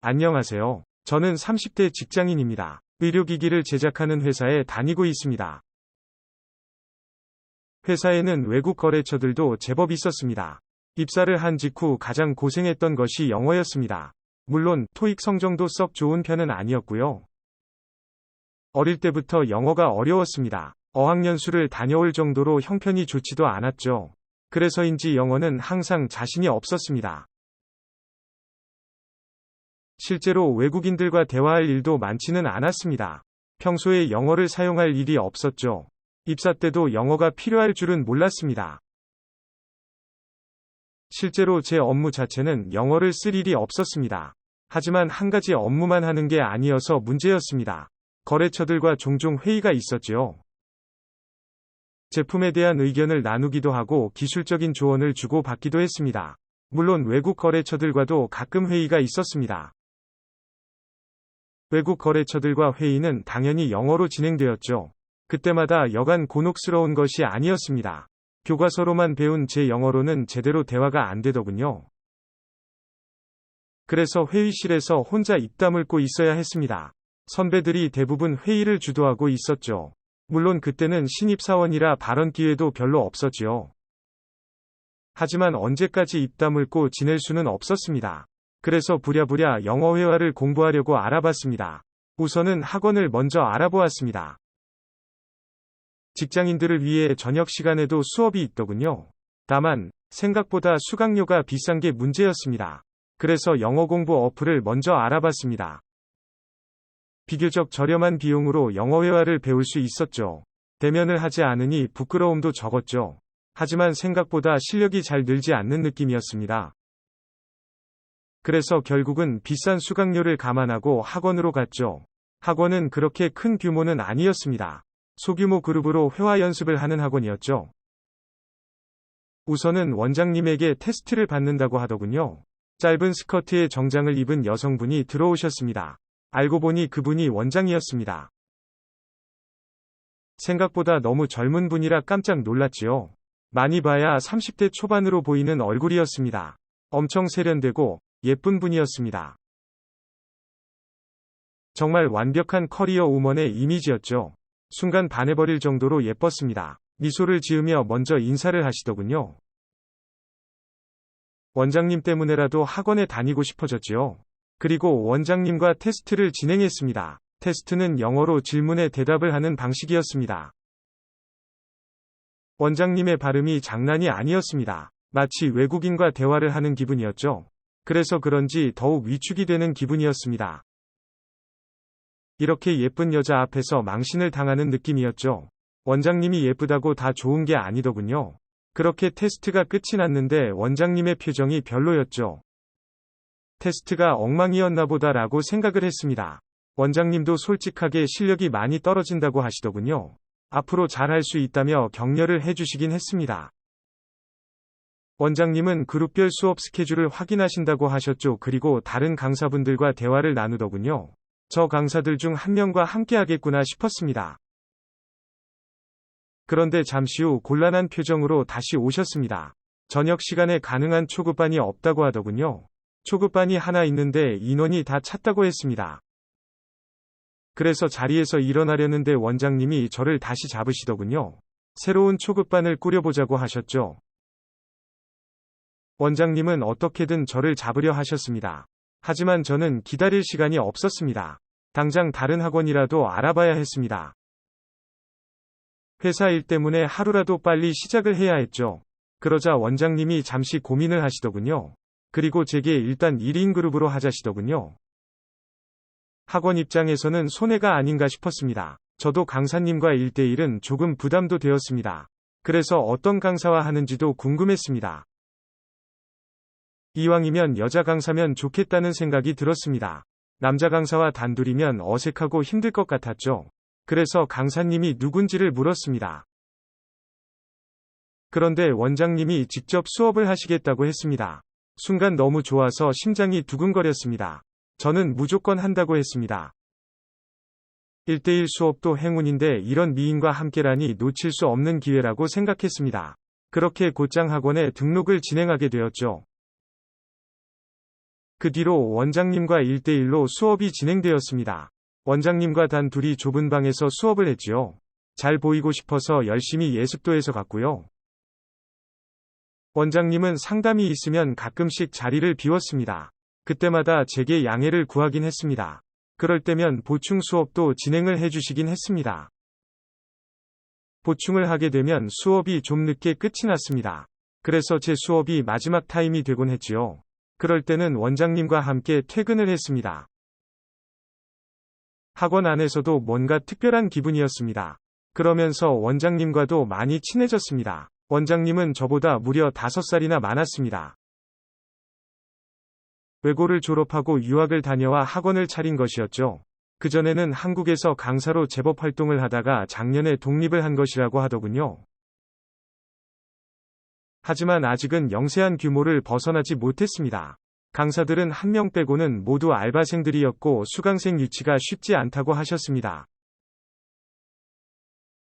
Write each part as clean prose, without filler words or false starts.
안녕하세요. 저는 30대 직장인입니다. 의료기기를 제작하는 회사에 다니고 있습니다. 회사에는 외국 거래처들도 제법 있었습니다. 입사를 한 직후 가장 고생했던 것이 영어였습니다. 물론 토익 성적도 썩 좋은 편은 아니었고요. 어릴 때부터 영어가 어려웠습니다. 어학연수를 다녀올 정도로 형편이 좋지도 않았죠. 그래서인지 영어는 항상 자신이 없었습니다. 실제로 외국인들과 대화할 일도 많지는 않았습니다. 평소에 영어를 사용할 일이 없었죠. 입사 때도 영어가 필요할 줄은 몰랐습니다. 실제로 제 업무 자체는 영어를 쓸 일이 없었습니다. 하지만 한 가지 업무만 하는 게 아니어서 문제였습니다. 거래처들과 종종 회의가 있었죠. 제품에 대한 의견을 나누기도 하고 기술적인 조언을 주고 받기도 했습니다. 물론 외국 거래처들과도 가끔 회의가 있었습니다. 외국 거래처들과 회의는 당연히 영어로 진행되었죠. 그때마다 여간 곤혹스러운 것이 아니었습니다. 교과서로만 배운 제 영어로는 제대로 대화가 안 되더군요. 그래서 회의실에서 혼자 입 다물고 있어야 했습니다. 선배들이 대부분 회의를 주도하고 있었죠. 물론 그때는 신입사원이라 발언 기회도 별로 없었지요. 하지만 언제까지 입 다물고 지낼 수는 없었습니다. 그래서 부랴부랴 영어 회화를 공부하려고 알아봤습니다. 우선은 학원을 먼저 알아보았습니다. 직장인들을 위해 저녁 시간에도 수업이 있더군요. 다만 생각보다 수강료가 비싼 게 문제였습니다. 그래서 영어 공부 어플을 먼저 알아봤습니다. 비교적 저렴한 비용으로 영어 회화를 배울 수 있었죠. 대면을 하지 않으니 부끄러움도 적었죠. 하지만 생각보다 실력이 잘 늘지 않는 느낌이었습니다. 그래서 결국은 비싼 수강료를 감안하고 학원으로 갔죠. 학원은 그렇게 큰 규모는 아니었습니다. 소규모 그룹으로 회화 연습을 하는 학원이었죠. 우선은 원장님에게 테스트를 받는다고 하더군요. 짧은 스커트에 정장을 입은 여성분이 들어오셨습니다. 알고 보니 그분이 원장이었습니다. 생각보다 너무 젊은 분이라 깜짝 놀랐지요. 많이 봐야 30대 초반으로 보이는 얼굴이었습니다. 엄청 세련되고 예쁜 분이었습니다. 정말 완벽한 커리어 우먼의 이미지였죠. 순간 반해버릴 정도로 예뻤습니다. 미소를 지으며 먼저 인사를 하시더군요. 원장님 때문에라도 학원에 다니고 싶어졌지요. 그리고 원장님과 테스트를 진행했습니다. 테스트는 영어로 질문에 대답을 하는 방식이었습니다. 원장님의 발음이 장난이 아니었습니다. 마치 외국인과 대화를 하는 기분이었죠. 그래서 그런지 더욱 위축이 되는 기분이었습니다. 이렇게 예쁜 여자 앞에서 망신을 당하는 느낌이었죠. 원장님이 예쁘다고 다 좋은 게 아니더군요. 그렇게 테스트가 끝이 났는데 원장님의 표정이 별로였죠. 테스트가 엉망이었나 보다라고 생각을 했습니다. 원장님도 솔직하게 실력이 많이 떨어진다고 하시더군요. 앞으로 잘할 수 있다며 격려를 해주시긴 했습니다. 원장님은 그룹별 수업 스케줄을 확인하신다고 하셨죠. 그리고 다른 강사분들과 대화를 나누더군요. 저 강사들 중 한 명과 함께 하겠구나 싶었습니다. 그런데 잠시 후 곤란한 표정으로 다시 오셨습니다. 저녁 시간에 가능한 초급반이 없다고 하더군요. 초급반이 하나 있는데 인원이 다 찼다고 했습니다. 그래서 자리에서 일어나려는데 원장님이 저를 다시 잡으시더군요. 새로운 초급반을 꾸려보자고 하셨죠. 원장님은 어떻게든 저를 잡으려 하셨습니다. 하지만 저는 기다릴 시간이 없었습니다. 당장 다른 학원이라도 알아봐야 했습니다. 회사 일 때문에 하루라도 빨리 시작을 해야 했죠. 그러자 원장님이 잠시 고민을 하시더군요. 그리고 제게 일단 1인 그룹으로 하자시더군요. 학원 입장에서는 손해가 아닌가 싶었습니다. 저도 강사님과 1대1은 조금 부담도 되었습니다. 그래서 어떤 강사와 하는지도 궁금했습니다. 이왕이면 여자 강사면 좋겠다는 생각이 들었습니다. 남자 강사와 단둘이면 어색하고 힘들 것 같았죠. 그래서 강사님이 누군지를 물었습니다. 그런데 원장님이 직접 수업을 하시겠다고 했습니다. 순간 너무 좋아서 심장이 두근거렸습니다. 저는 무조건 한다고 했습니다. 1대1 수업도 행운인데 이런 미인과 함께라니 놓칠 수 없는 기회라고 생각했습니다. 그렇게 곧장 학원에 등록을 진행하게 되었죠. 그 뒤로 원장님과 1대1로 수업이 진행되었습니다. 원장님과 단 둘이 좁은 방에서 수업을 했지요. 잘 보이고 싶어서 열심히 예습도 해서 갔고요. 원장님은 상담이 있으면 가끔씩 자리를 비웠습니다. 그때마다 제게 양해를 구하긴 했습니다. 그럴 때면 보충 수업도 진행을 해주시긴 했습니다. 보충을 하게 되면 수업이 좀 늦게 끝이 났습니다. 그래서 제 수업이 마지막 타임이 되곤 했지요. 그럴 때는 원장님과 함께 퇴근을 했습니다. 학원 안에서도 뭔가 특별한 기분이었습니다. 그러면서 원장님과도 많이 친해졌습니다. 원장님은 저보다 무려 5살이나 많았습니다. 외고를 졸업하고 유학을 다녀와 학원을 차린 것이었죠. 그전에는 한국에서 강사로 제법 활동을 하다가 작년에 독립을 한 것이라고 하더군요. 하지만 아직은 영세한 규모를 벗어나지 못했습니다. 강사들은 한 명 빼고는 모두 알바생들이었고 수강생 유치가 쉽지 않다고 하셨습니다.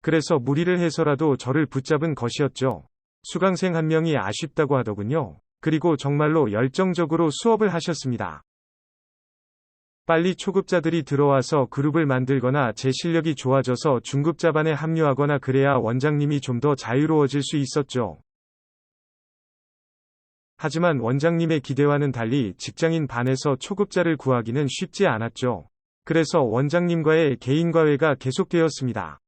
그래서 무리를 해서라도 저를 붙잡은 것이었죠. 수강생 한 명이 아쉽다고 하더군요. 그리고 정말로 열정적으로 수업을 하셨습니다. 빨리 초급자들이 들어와서 그룹을 만들거나 제 실력이 좋아져서 중급자반에 합류하거나 그래야 원장님이 좀 더 자유로워질 수 있었죠. 하지만 원장님의 기대와는 달리 직장인 반에서 초급자를 구하기는 쉽지 않았죠. 그래서 원장님과의 개인과외가 계속되었습니다.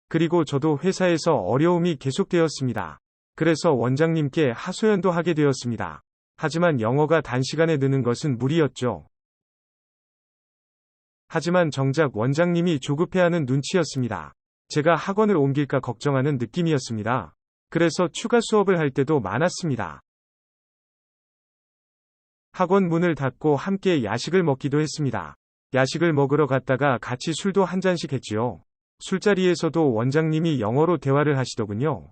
그리고 저도 회사에서 어려움이 계속되었습니다. 그래서 원장님께 하소연도 하게 되었습니다. 하지만 영어가 단시간에 느는 것은 무리였죠. 하지만 정작 원장님이 조급해하는 눈치였습니다. 제가 학원을 옮길까 걱정하는 느낌이었습니다. 그래서 추가 수업을 할 때도 많았습니다. 학원 문을 닫고 함께 야식을 먹기도 했습니다. 야식을 먹으러 갔다가 같이 술도 한 잔씩 했지요. 술자리에서도 원장님이 영어로 대화를 하시더군요.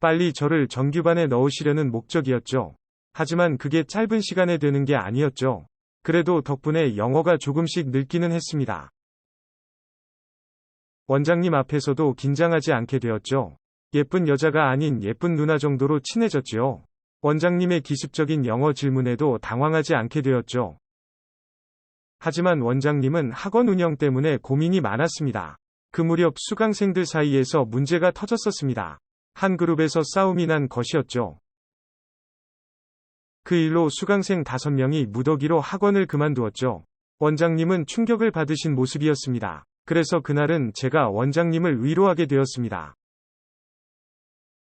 빨리 저를 정규반에 넣으시려는 목적이었죠. 하지만 그게 짧은 시간에 되는 게 아니었죠. 그래도 덕분에 영어가 조금씩 늘기는 했습니다. 원장님 앞에서도 긴장하지 않게 되었죠. 예쁜 여자가 아닌 예쁜 누나 정도로 친해졌지요. 원장님의 기습적인 영어 질문에도 당황하지 않게 되었죠. 하지만 원장님은 학원 운영 때문에 고민이 많았습니다. 그 무렵 수강생들 사이에서 문제가 터졌었습니다. 한 그룹에서 싸움이 난 것이었죠. 그 일로 수강생 5명이 무더기로 학원을 그만두었죠. 원장님은 충격을 받으신 모습이었습니다. 그래서 그날은 제가 원장님을 위로하게 되었습니다.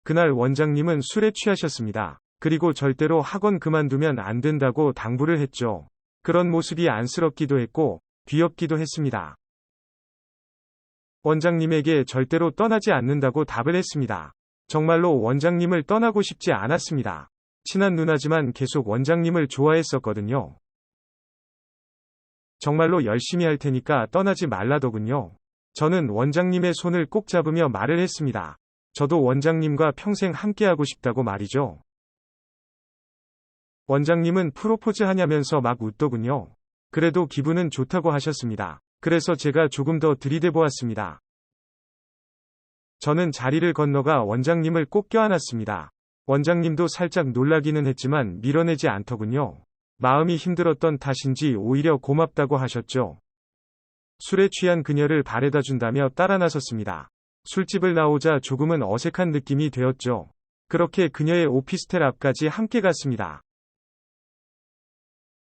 그날 원장님은 술에 취하셨습니다. 그리고 절대로 학원 그만두면 안 된다고 당부를 했죠. 그런 모습이 안쓰럽기도 했고 귀엽기도 했습니다. 원장님에게 절대로 떠나지 않는다고 답을 했습니다. 정말로 원장님을 떠나고 싶지 않았습니다. 친한 누나지만 계속 원장님을 좋아했었거든요. 정말로 열심히 할 테니까 떠나지 말라더군요. 저는 원장님의 손을 꼭 잡으며 말을 했습니다. 저도 원장님과 평생 함께하고 싶다고 말이죠. 원장님은 프로포즈 하냐면서 막 웃더군요. 그래도 기분은 좋다고 하셨습니다. 그래서 제가 조금 더 들이대 보았습니다. 저는 자리를 건너가 원장님을 꼭 껴안았습니다. 원장님도 살짝 놀라기는 했지만 밀어내지 않더군요. 마음이 힘들었던 탓인지 오히려 고맙다고 하셨죠. 술에 취한 그녀를 바래다 준다며 따라 나섰습니다. 술집을 나오자 조금은 어색한 느낌이 되었죠. 그렇게 그녀의 오피스텔 앞까지 함께 갔습니다.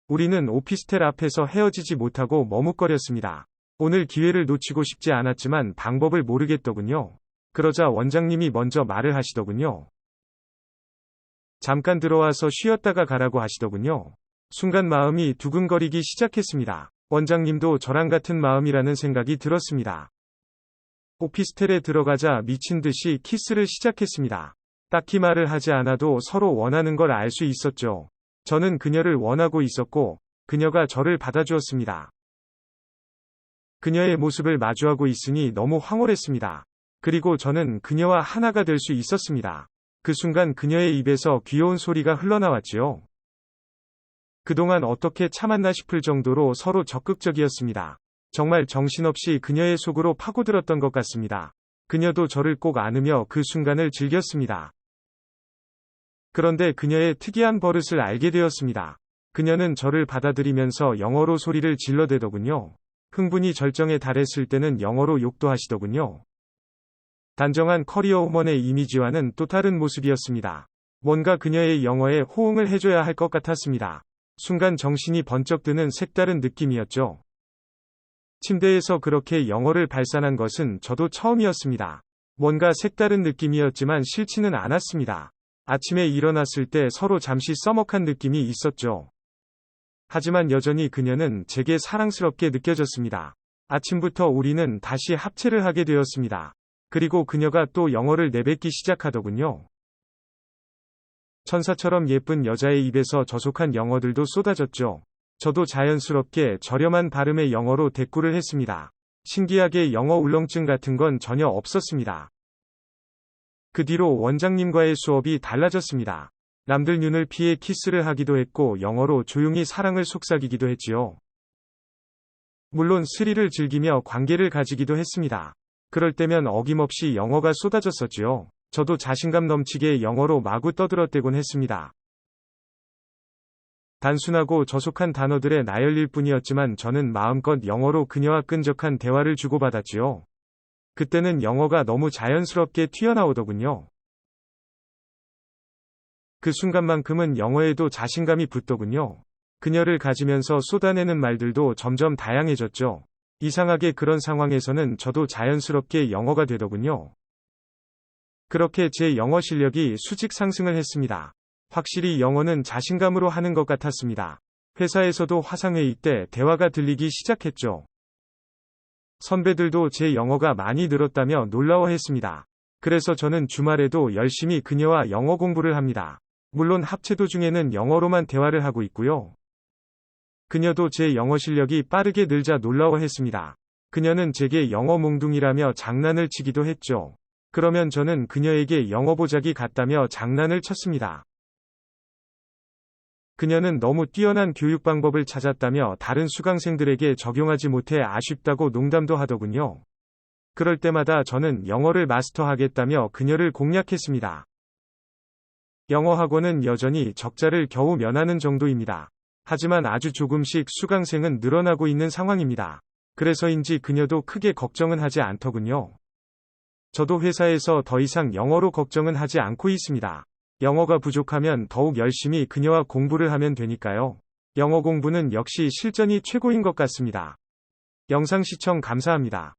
우리는 오피스텔 앞에서 헤어지지 못하고 머뭇거렸습니다. 오늘 기회를 놓치고 싶지 않았지만 방법을 모르겠더군요. 그러자 원장님이 먼저 말을 하시더군요. 잠깐 들어와서 쉬었다가 가라고 하시더군요. 순간 마음이 두근거리기 시작했습니다. 원장님도 저랑 같은 마음이라는 생각이 들었습니다. 오피스텔에 들어가자 미친 듯이 키스를 시작했습니다. 딱히 말을 하지 않아도 서로 원하는 걸 알 수 있었죠. 저는 그녀를 원하고 있었고 그녀가 저를 받아주었습니다. 그녀의 모습을 마주하고 있으니 너무 황홀했습니다. 그리고 저는 그녀와 하나가 될 수 있었습니다. 그 순간 그녀의 입에서 귀여운 소리가 흘러나왔지요. 그동안 어떻게 참았나 싶을 정도로 서로 적극적이었습니다. 정말 정신없이 그녀의 속으로 파고들었던 것 같습니다. 그녀도 저를 꼭 안으며 그 순간을 즐겼습니다. 그런데 그녀의 특이한 버릇을 알게 되었습니다. 그녀는 저를 받아들이면서 영어로 소리를 질러대더군요. 흥분이 절정에 달했을 때는 영어로 욕도 하시더군요. 단정한 커리어 우먼의 이미지와는 또 다른 모습이었습니다. 뭔가 그녀의 영어에 호응을 해줘야 할 것 같았습니다. 순간 정신이 번쩍 드는 색다른 느낌이었죠. 침대에서 그렇게 영어를 발산한 것은 저도 처음이었습니다. 뭔가 색다른 느낌이었지만 싫지는 않았습니다. 아침에 일어났을 때 서로 잠시 서먹한 느낌이 있었죠. 하지만 여전히 그녀는 제게 사랑스럽게 느껴졌습니다. 아침부터 우리는 다시 합체를 하게 되었습니다. 그리고 그녀가 또 영어를 내뱉기 시작하더군요. 천사처럼 예쁜 여자의 입에서 저속한 영어들도 쏟아졌죠. 저도 자연스럽게 저렴한 발음의 영어로 대꾸를 했습니다. 신기하게 영어 울렁증 같은 건 전혀 없었습니다. 그 뒤로 원장님과의 수업이 달라졌습니다. 남들 눈을 피해 키스를 하기도 했고 영어로 조용히 사랑을 속삭이기도 했지요. 물론 스릴을 즐기며 관계를 가지기도 했습니다. 그럴 때면 어김없이 영어가 쏟아졌었지요. 저도 자신감 넘치게 영어로 마구 떠들어대곤 했습니다. 단순하고 저속한 단어들의 나열일 뿐이었지만 저는 마음껏 영어로 그녀와 끈적한 대화를 주고받았지요. 그때는 영어가 너무 자연스럽게 튀어나오더군요. 그 순간만큼은 영어에도 자신감이 붙더군요. 그녀를 가지면서 쏟아내는 말들도 점점 다양해졌죠. 이상하게 그런 상황에서는 저도 자연스럽게 영어가 되더군요. 그렇게 제 영어 실력이 수직 상승을 했습니다. 확실히 영어는 자신감으로 하는 것 같았습니다. 회사에서도 화상회의 때 대화가 들리기 시작했죠. 선배들도 제 영어가 많이 늘었다며 놀라워했습니다. 그래서 저는 주말에도 열심히 그녀와 영어 공부를 합니다. 물론 합체 도중에는 영어로만 대화를 하고 있고요. 그녀도 제 영어 실력이 빠르게 늘자 놀라워했습니다. 그녀는 제게 영어 몽둥이라며 장난을 치기도 했죠. 그러면 저는 그녀에게 영어 보자기 같다며 장난을 쳤습니다. 그녀는 너무 뛰어난 교육 방법을 찾았다며 다른 수강생들에게 적용하지 못해 아쉽다고 농담도 하더군요. 그럴 때마다 저는 영어를 마스터하겠다며 그녀를 공략했습니다. 영어 학원은 여전히 적자를 겨우 면하는 정도입니다. 하지만 아주 조금씩 수강생은 늘어나고 있는 상황입니다. 그래서인지 그녀도 크게 걱정은 하지 않더군요. 저도 회사에서 더 이상 영어로 걱정은 하지 않고 있습니다. 영어가 부족하면 더욱 열심히 그녀와 공부를 하면 되니까요. 영어 공부는 역시 실전이 최고인 것 같습니다. 영상 시청 감사합니다.